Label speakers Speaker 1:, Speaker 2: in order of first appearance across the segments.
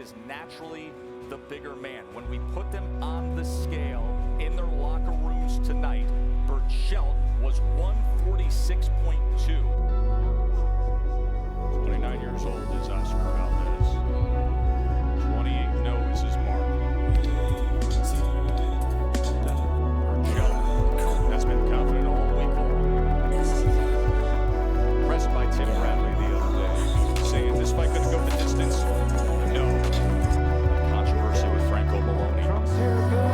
Speaker 1: is naturally the bigger man. When we put them on the scale in their locker rooms tonight, Berchelt was 146.2.
Speaker 2: 29 years old is Oscar Valdez. 28 knows his mark. Berchelt has been confident all week long. Pressed by Tim Bradley the other day, saying this fight going to go the distance. No. Controversy with Franco Maloney.
Speaker 3: Trump's here good.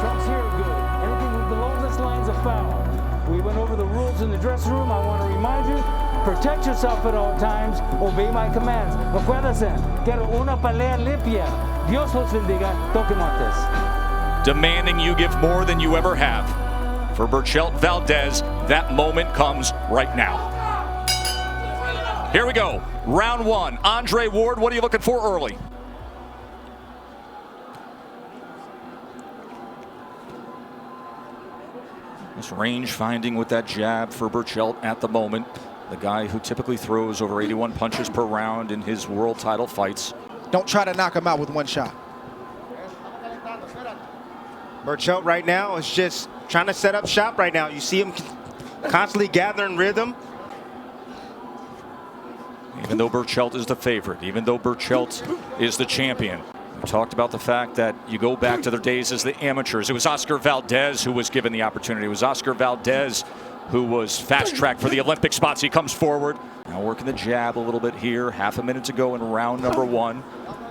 Speaker 3: Trump's here good. Anything below this line's a foul. We went over the rules in the dressing room. I want to remind you, protect yourself at all times. Obey my commands. Acuérdense, quiero una pelea limpia. Dios los bendiga. Toque Montes.
Speaker 1: Demanding you give more than you ever have. For Berchelt Valdez, that moment comes right now. Here we go. Round one. Andre Ward, what are you looking for early? This range finding with that jab for Berchelt at the moment. The guy who typically throws over 81 punches per round in his world title fights.
Speaker 4: Don't try to knock him out with one shot.
Speaker 5: Berchelt right now is just trying to set up shop right now. You see him constantly gathering rhythm.
Speaker 1: Even though Berchelt is the favorite, even though Berchelt is the champion. We talked about the fact that you go back to their days as the amateurs. It was Oscar Valdez who was given the opportunity. It was Oscar Valdez who was fast-tracked for the Olympic spots. He comes forward. Now working the jab a little bit here. Half a minute to go in round number one.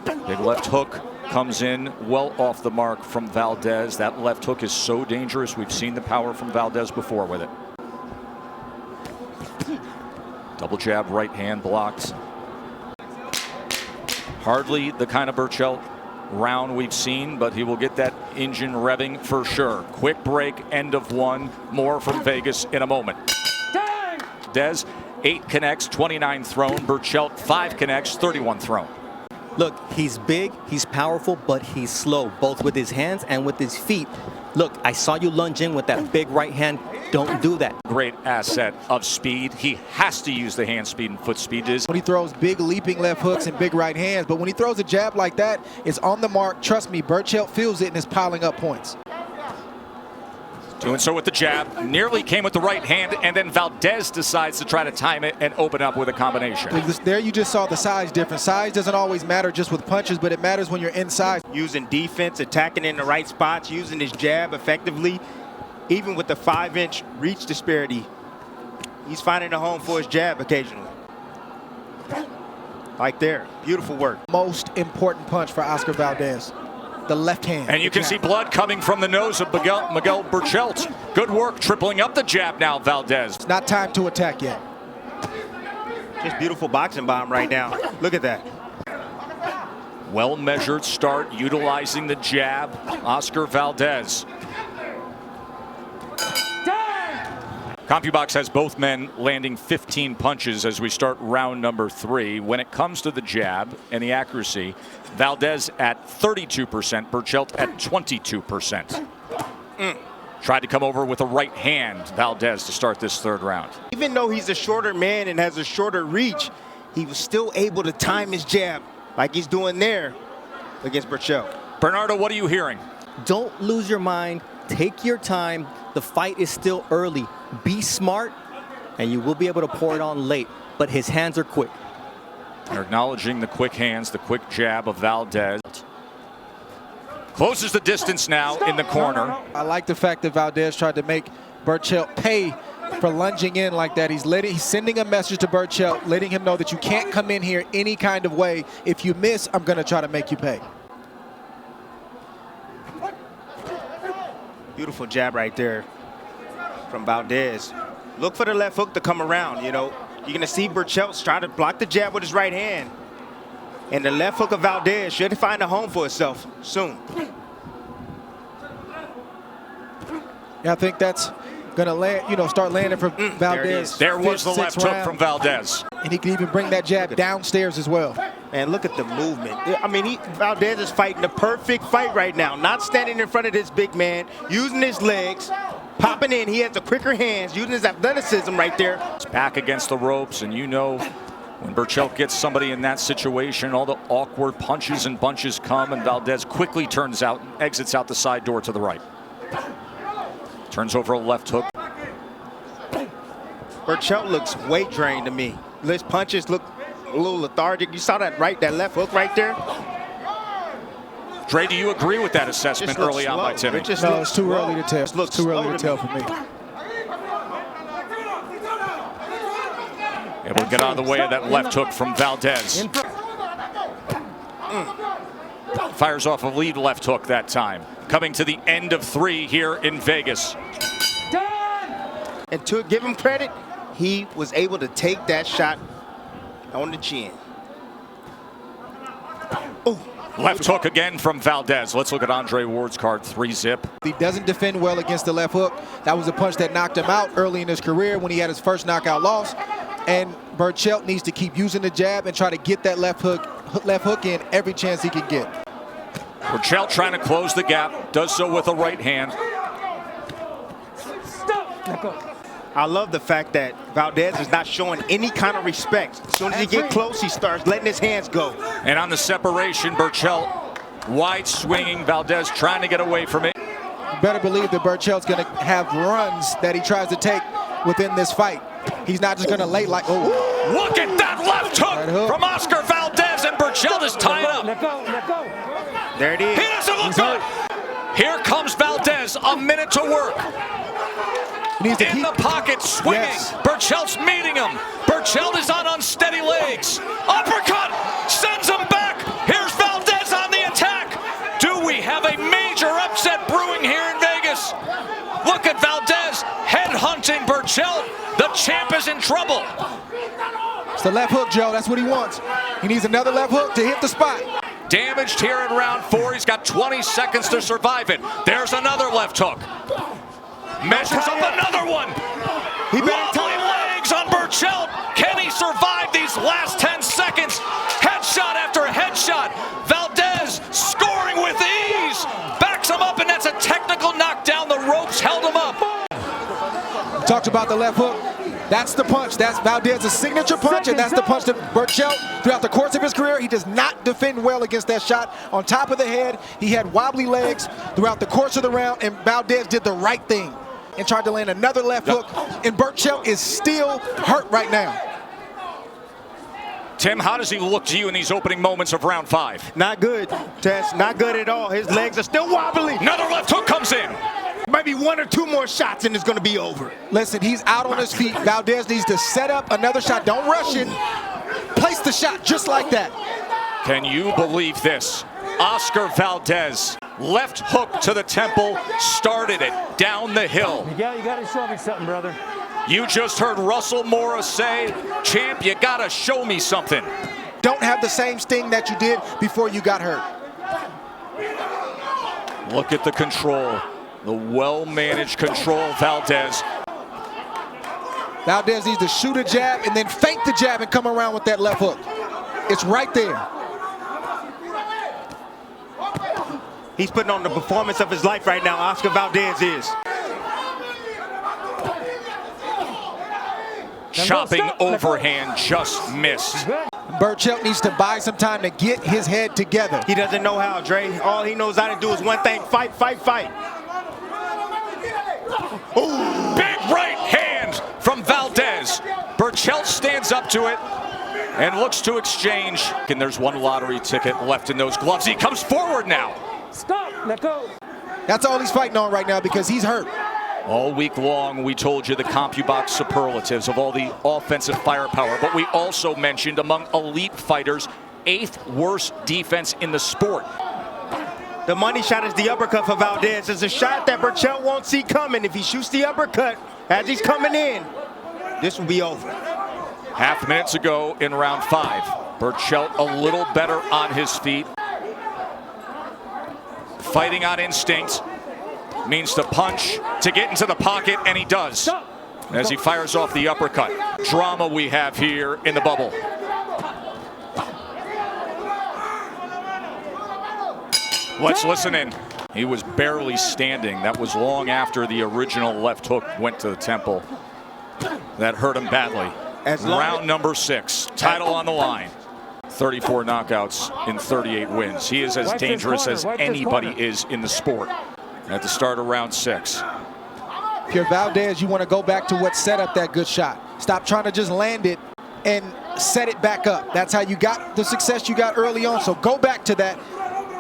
Speaker 1: Big left hook comes in well off the mark from Valdez. That left hook is so dangerous. We've seen the power from Valdez before with it. Double jab, right hand blocked. Hardly the kind of Berchelt round we've seen, but he will get that engine revving for sure. Quick break, end of one. More from Vegas in a moment. Dez, 8 connects, 29 thrown. Berchelt, 5 connects, 31 thrown.
Speaker 6: Look, he's big, he's powerful, but he's slow, both with his hands and with his feet. Look, I saw you lunge in with that big right hand. Don't do that.
Speaker 1: Great asset of speed. He has to use the hand speed and foot speed.
Speaker 4: When he throws big leaping left hooks and big right hands, but when he throws a jab like that, it's on the mark. Trust me, Berchelt feels it and is piling up points.
Speaker 1: Doing so with the jab, nearly came with the right hand, and then Valdez decides to try to time it and open up with a combination.
Speaker 4: There you just saw the size difference. Size doesn't always matter just with punches, but it matters when you're inside.
Speaker 5: Using defense, attacking in the right spots, using his jab effectively. Even with the 5-inch reach disparity, he's finding a home for his jab occasionally. Like there, beautiful work.
Speaker 4: Most important punch for Oscar Valdez, the left hand.
Speaker 1: And you can see blood coming from the nose of Miguel Berchelt. Good work, tripling up the jab now, Valdez.
Speaker 4: It's not time to attack yet.
Speaker 5: Just beautiful boxing bomb right now. Look at that.
Speaker 1: Well-measured start, utilizing the jab, Oscar Valdez. CompuBox has both men landing 15 punches as we start round number 3. When it comes to the jab and the accuracy, Valdez at 32%, Berchelt at 22%. Tried to come over with a right hand, Valdez, to start this third round.
Speaker 5: Even though he's a shorter man and has a shorter reach, he was still able to time his jab like he's doing there against Berchelt.
Speaker 1: Bernardo, what are you hearing?
Speaker 6: Don't lose your mind. Take your time. The fight is still early. Be smart, and you will be able to pour it on late. But his hands are quick.
Speaker 1: They're acknowledging the quick hands, the quick jab of Valdez. Closes the distance now in the corner.
Speaker 4: I like the fact that Valdez tried to make Berchelt pay for lunging in like that. He's sending a message to Berchelt, letting him know that you can't come in here any kind of way. If you miss, I'm going to try to make you pay.
Speaker 5: Beautiful jab right there from Valdez. Look for the left hook to come around, you know. You're going to see Berchelt try to block the jab with his right hand. And the left hook of Valdez should find a home for itself soon.
Speaker 4: Yeah, I think that's going to land, start landing for Valdez.
Speaker 1: There was the left hook from Valdez.
Speaker 4: And he can even bring that jab downstairs as well.
Speaker 5: And look at the movement. I mean, Valdez is fighting the perfect fight right now. Not standing in front of this big man, using his legs, popping in. He has the quicker hands, using his athleticism right there.
Speaker 1: It's back against the ropes, and you know When Berchelt gets somebody in that situation, all the awkward punches and bunches come, and Valdez quickly turns out and exits out the side door to the right. Turns over a left hook.
Speaker 5: Berchelt looks weight drained to me. His punches look a little lethargic. You saw that left hook right there?
Speaker 1: Dre, do you agree with that assessment early on by Timmy?
Speaker 4: No, it's too early to tell. It's too early to tell for me.
Speaker 1: Able to get out of the way of that left hook from Valdez. Fires off a lead left hook that time. Coming to the end of 3 here in Vegas.
Speaker 5: And to give him credit, he was able to take that shot on the chin.
Speaker 1: Oh, left hook again from Valdez. Let's look at Andre Ward's card, 3-zip.
Speaker 4: He doesn't defend well against the left hook. That was a punch that knocked him out early in his career when he had his first knockout loss. And Berchelt needs to keep using the jab and try to get that left hook in every chance he can get.
Speaker 1: Berchelt trying to close the gap, does so with a right hand.
Speaker 5: I love the fact that Valdez is not showing any kind of respect. As soon as he gets close, he starts letting his hands go.
Speaker 1: And on the separation, Berchelt wide swinging, Valdez trying to get away from it.
Speaker 4: You better believe that Berchelt's going to have runs that he tries to take within this fight. He's not just going to lay like, oh.
Speaker 1: Look at that left hook from Oscar Valdez, and Berchelt is tied up.
Speaker 5: There it is.
Speaker 1: He doesn't look good. Here comes Valdez, a minute to work. In the pocket, swinging.
Speaker 4: Yes.
Speaker 1: Berchelt's meeting him. Berchelt is on unsteady legs. Uppercut sends him back. Here's Valdez on the attack. Do we have a major upset brewing here in Vegas? Look at Valdez head-hunting Berchelt. The champ is in trouble.
Speaker 4: It's the left hook, Joe. That's what he wants. He needs another left hook to hit the spot.
Speaker 1: Damaged here in round 4. He's got 20 seconds to survive it. There's another left hook. Measures up another one. Wobbly legs on Berchelt. Can he survive these last 10 seconds? Headshot after headshot. Valdez scoring with ease. Backs him up, and that's a technical knockdown. The ropes held him up.
Speaker 4: Talked about the left hook. That's the punch. That's Valdez's signature punch, and that's the punch that Berchelt, throughout the course of his career, he does not defend well against that shot on top of the head. He had wobbly legs throughout the course of the round, and Valdez did the right thing and tried to land another left hook, and Berchelt is still hurt right now.
Speaker 1: Tim, how does he look to you in these opening moments of round 5?
Speaker 5: Not good, Tess. Not good at all. His legs are still wobbly.
Speaker 1: Another left hook comes in.
Speaker 5: Might be 1 or 2 more shots and it's going to be over.
Speaker 4: Listen, he's out on his feet. Valdez needs to set up another shot. Don't rush it. Place the shot just like that.
Speaker 1: Can you believe this? Oscar Valdez, left hook to the temple, started it down the hill.
Speaker 3: Miguel, you got to show me something, brother.
Speaker 1: You just heard Russell Mora say, champ, you got to show me something.
Speaker 4: Don't have the same sting that you did before you got hurt.
Speaker 1: Look at the control, the well-managed control of Valdez.
Speaker 4: Valdez needs to shoot a jab and then fake the jab and come around with that left hook. It's right there.
Speaker 5: He's putting on the performance of his life right now, Oscar Valdez is.
Speaker 1: Chopping overhand, just missed.
Speaker 4: Berchelt needs to buy some time to get his head together.
Speaker 5: He doesn't know how, Dre. All he knows how to do is one thing, fight, fight, fight.
Speaker 1: Ooh, big right hand from Valdez. Berchelt stands up to it and looks to exchange. And there's one lottery ticket left in those gloves. He comes forward now.
Speaker 3: Stop, let go.
Speaker 4: That's all he's fighting on right now because he's hurt.
Speaker 1: All week long, we told you the CompuBox superlatives of all the offensive firepower, but we also mentioned among elite fighters, 8th worst defense in the sport.
Speaker 5: The money shot is the uppercut for Valdez. It's a shot that Berchelt won't see coming. If he shoots the uppercut as he's coming in, this will be over.
Speaker 1: Half minutes ago in round 5, Berchelt a little better on his feet. Fighting on instinct. Means to punch, to get into the pocket, and he does. As he fires off the uppercut. Drama we have here in the bubble. Let's listen in. He was barely standing. That was long after the original left hook went to the temple. That hurt him badly. Round number 6, title on the line. 34 knockouts in 38 wins. He is as dangerous as anybody is in the sport at the start of round 6.
Speaker 4: If you're Valdez, you want to go back to what set up that good shot. Stop trying to just land it and set it back up. That's how you got the success you got early on. So go back to that,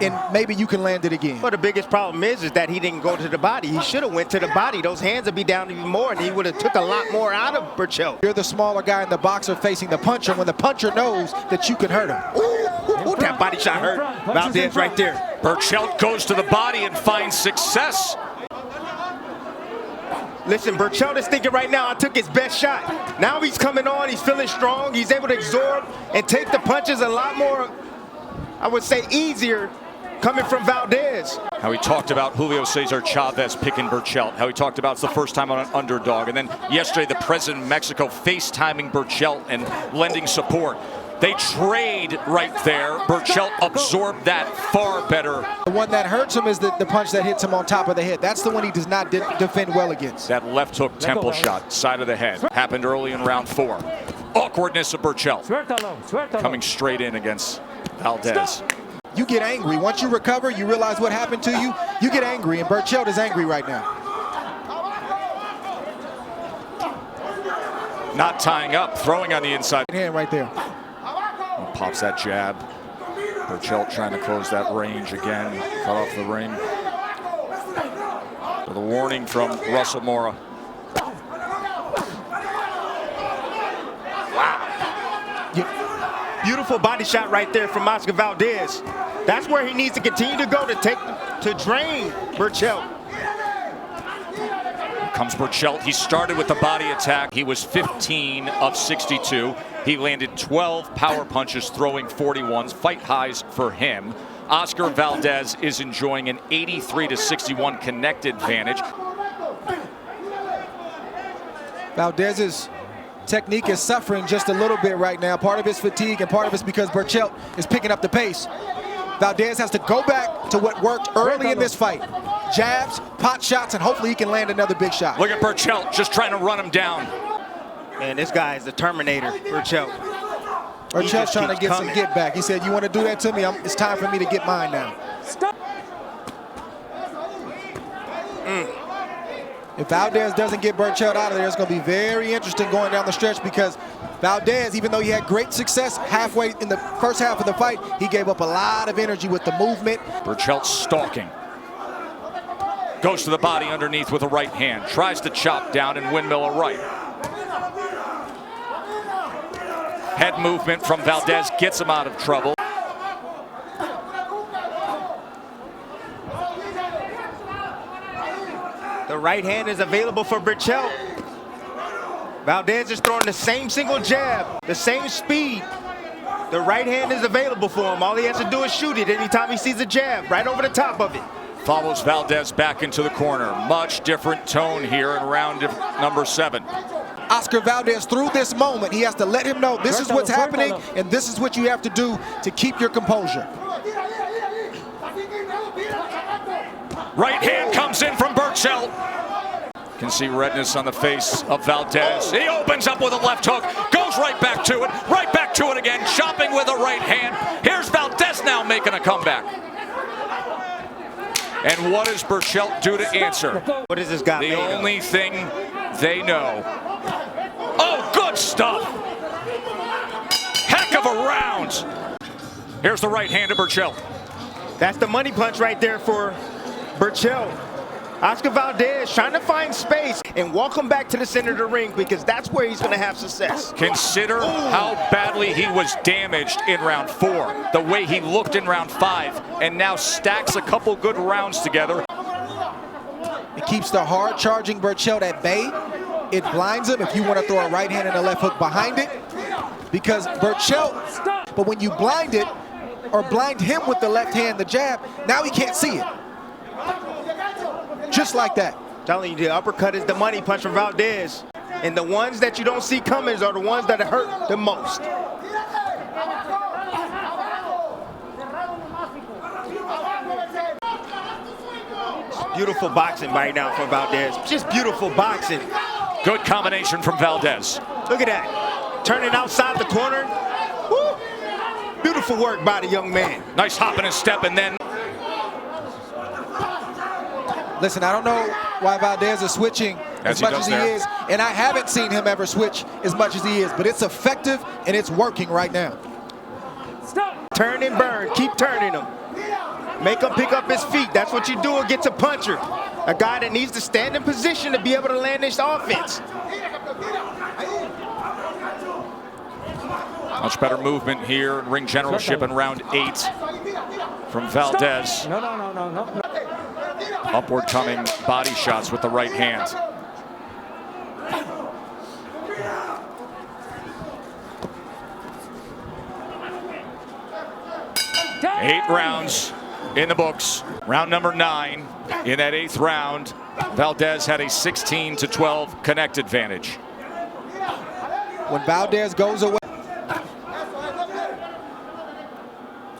Speaker 4: and maybe you can land it again.
Speaker 5: But the biggest problem is that he didn't go to the body. He should have went to the body. Those hands would be down even more, and he would have took a lot more out of Berchelt.
Speaker 4: You're the smaller guy in the boxer facing the puncher when the puncher knows that you can hurt him.
Speaker 5: Ooh, that body shot hurt. Valdez right there.
Speaker 1: Berchelt goes to the body and finds success.
Speaker 5: Listen, Berchelt is thinking right now, I took his best shot. Now he's coming on, he's feeling strong, he's able to absorb and take the punches a lot more, I would say, easier coming from Valdez.
Speaker 1: How he talked about Julio Cesar Chavez picking Berchelt. How he talked about it's the first time on an underdog. And then yesterday, the president of Mexico FaceTiming Berchelt and lending support. They trade right there. Berchelt absorbed that far better.
Speaker 4: The one that hurts him is the punch that hits him on top of the head. That's the one he does not defend well against.
Speaker 1: That left hook temple shot, side of the head, happened early in round 4. Awkwardness of Berchelt coming straight in against Valdez.
Speaker 4: You get angry. Once you recover, you realize what happened to you, you get angry, and Berchelt is angry right now.
Speaker 1: Not tying up, throwing on the inside.
Speaker 4: Hand right there.
Speaker 1: Pops that jab. Berchelt trying to close that range again. Cut off the ring. With a warning from Russell Mora.
Speaker 5: Wow. Beautiful body shot right there from Oscar Valdez. That's where he needs to continue to go to drain Berchelt.
Speaker 1: Comes Berchelt. He started with the body attack. He was 15 of 62. He landed 12 power punches, throwing 41s, fight highs for him. Oscar Valdez is enjoying an 83-61 connected advantage.
Speaker 4: Valdez's technique is suffering just a little bit right now. Part of it's fatigue, and part of it's because Berchelt is picking up the pace. Valdez has to go back to what worked early in this fight. Jabs, pot shots, and hopefully he can land another big shot.
Speaker 1: Look at Berchelt just trying to run him down.
Speaker 5: Man, this guy is the Terminator, Berchelt.
Speaker 4: Berchelt's trying to get some get back. He said, you want to do that to me? It's time for me to get mine now. If Valdez doesn't get Berchelt out of there, it's going to be very interesting going down the stretch, because Valdez, even though he had great success halfway in the first half of the fight, he gave up a lot of energy with the movement.
Speaker 1: Berchelt stalking. Goes to the body underneath with a right hand. Tries to chop down and windmill a right. Head movement from Valdez gets him out of trouble.
Speaker 5: The right hand is available for Berchelt. Valdez is throwing the same single jab, the same speed. The right hand is available for him. All he has to do is shoot it anytime he sees a jab, right over the top of it.
Speaker 1: Follows Valdez back into the corner. Much different tone here in round number 7.
Speaker 4: Oscar Valdez, through this moment, he has to let him know this is what's happening, and this is what you have to do to keep your composure.
Speaker 1: Right hand comes in from Berchelt. Can see redness on the face of Valdez. He opens up with a left hook, goes right back to it again, chopping with a right hand. Here's Valdez now making a comeback. And what does Berchelt do to answer?
Speaker 5: What is this guy made of?
Speaker 1: The only thing they know. Oh, good stuff. Heck of a round. Here's the right hand of Berchelt.
Speaker 5: That's the money punch right there for Berchelt. Oscar Valdez trying to find space and walk him back to the center of the ring, because that's where he's going to have success.
Speaker 1: Consider how badly he was damaged in round 4, the way he looked in round 5, and now stacks a couple good rounds together.
Speaker 4: It keeps the hard charging Berchelt at bay. It blinds him if you want to throw a right hand and a left hook behind it, because Berchelt, but when you blind it or blind him with the left hand, the jab, now he can't see it. Just like that.
Speaker 5: Telling you, the uppercut is the money punch from Valdez. And the ones that you don't see coming are the ones that hurt the most. Beautiful boxing right now from Valdez. Just beautiful boxing.
Speaker 1: Good combination from Valdez.
Speaker 5: Look at that. turning outside the corner. Woo. Beautiful work by the young man.
Speaker 1: Nice hop in his step, and then
Speaker 4: Listen, I don't know why Valdez is switching as much as he is, and I haven't seen him ever switch as much as he is, but it's effective and it's working right now.
Speaker 3: Stop.
Speaker 5: Turn and burn. Keep turning him. Make him pick up his feet. That's what you do against a puncher. A guy that needs to stand in position to be able to land this offense.
Speaker 1: much better movement here in ring generalship in round 8 from Valdez.
Speaker 3: No.
Speaker 1: Upward coming body shots with the right hand. Eight rounds in the books. Round number 9. In that 8th round, Valdez had a 16-12 connect advantage.
Speaker 4: When Valdez goes away.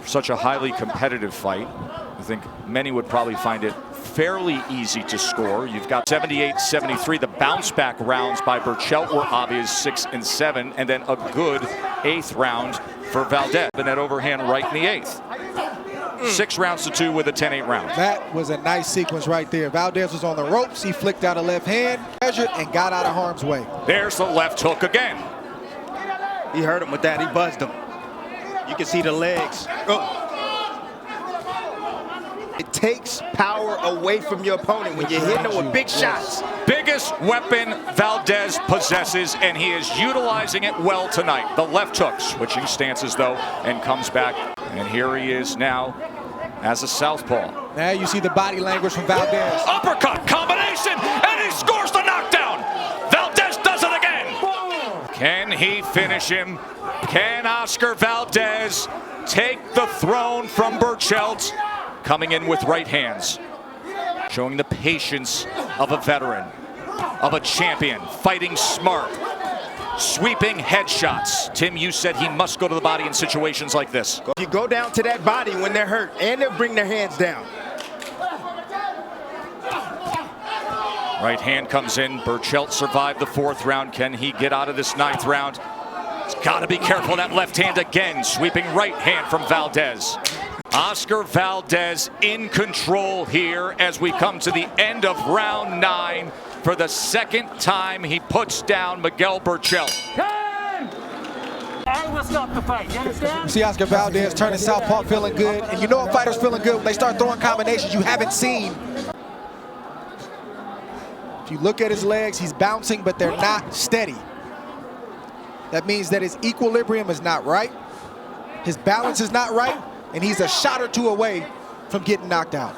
Speaker 1: Such a highly competitive fight. I think many would probably find it fairly easy to score. You've got 78-73. The bounce back rounds by Berchelt were obvious, 6 and 7, and then a good 8th round for Valdez. And that overhand right in the 8th. 6 rounds to 2 with a 10-8 round.
Speaker 4: That was a nice sequence right there. Valdez was on the ropes. He flicked out a left hand, measured, and got out of harm's way.
Speaker 1: There's the left hook again.
Speaker 5: He hurt him with that. He buzzed him. You can see the legs. Oh. It takes power away from your opponent when you're hitting him with big shots.
Speaker 1: Biggest weapon Valdez possesses, and he is utilizing it well tonight. The left hook, switching stances though, and comes back. And here he is now as a southpaw.
Speaker 4: Now you see the body language from Valdez.
Speaker 1: Uppercut combination, and he scores the knockdown. Valdez does it again. Can he finish him? Can Oscar Valdez take the throne from Berchelt? Coming in with right hands, showing the patience of a veteran, of a champion, fighting smart, sweeping headshots. Tim, you said he must go to the body in situations like this.
Speaker 5: You go down to that body when they're hurt, and they'll bring their hands down.
Speaker 1: Right hand comes in. Berchelt survived the 4th round. Can he get out of this 9th round? He's got to be careful. That left hand again, sweeping right hand from Valdez. Oscar Valdez in control here as we come to the end of round 9. For the 2nd time, he puts down Miguel Berchelt.
Speaker 3: I will stop the fight. You understand?
Speaker 4: See Oscar Valdez turning southpaw, feeling good. And you know a fighter's feeling good when they start throwing combinations you haven't seen. If you look at his legs, he's bouncing, but they're not steady. That means that his equilibrium is not right. His balance is not right. And he's a shot or 2 away from getting knocked out.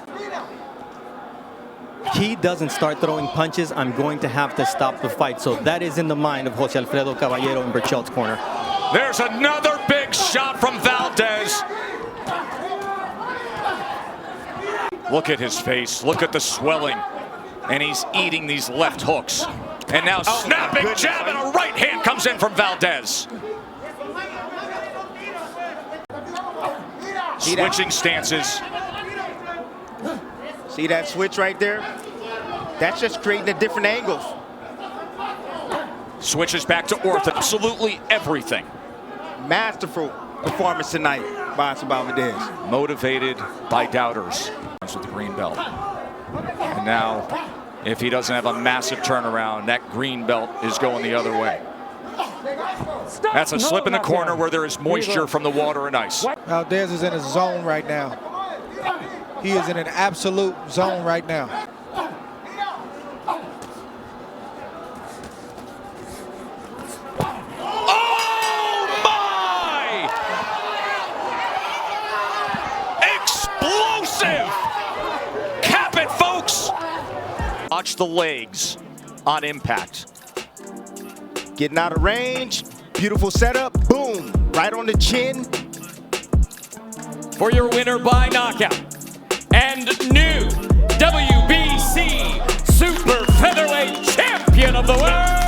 Speaker 6: He doesn't start throwing punches, I'm going to have to stop the fight. So that is in the mind of Jose Alfredo Caballero in Berchelt's corner.
Speaker 1: There's another big shot from Valdez. Look at his face. Look at the swelling. And he's eating these left hooks. And now snapping jab and a right hand comes in from Valdez. Switching stances.
Speaker 5: See that switch right there? That's just creating the different angles.
Speaker 1: Switches back to ortho. Absolutely everything.
Speaker 5: Masterful performance tonight by Oscar Valdez.
Speaker 1: Motivated by doubters. With the green belt. And now, if he doesn't have a massive turnaround, that green belt is going the other way. That's a slip in the corner where there is moisture from the water and ice.
Speaker 4: Valdez is in a zone right now. He is in an absolute zone right now.
Speaker 1: Oh my! Explosive! Cap it, folks! Watch the legs on impact.
Speaker 5: Getting out of range, beautiful setup, boom, right on the chin.
Speaker 7: For your winner by knockout and new WBC Super Featherweight Champion of the World,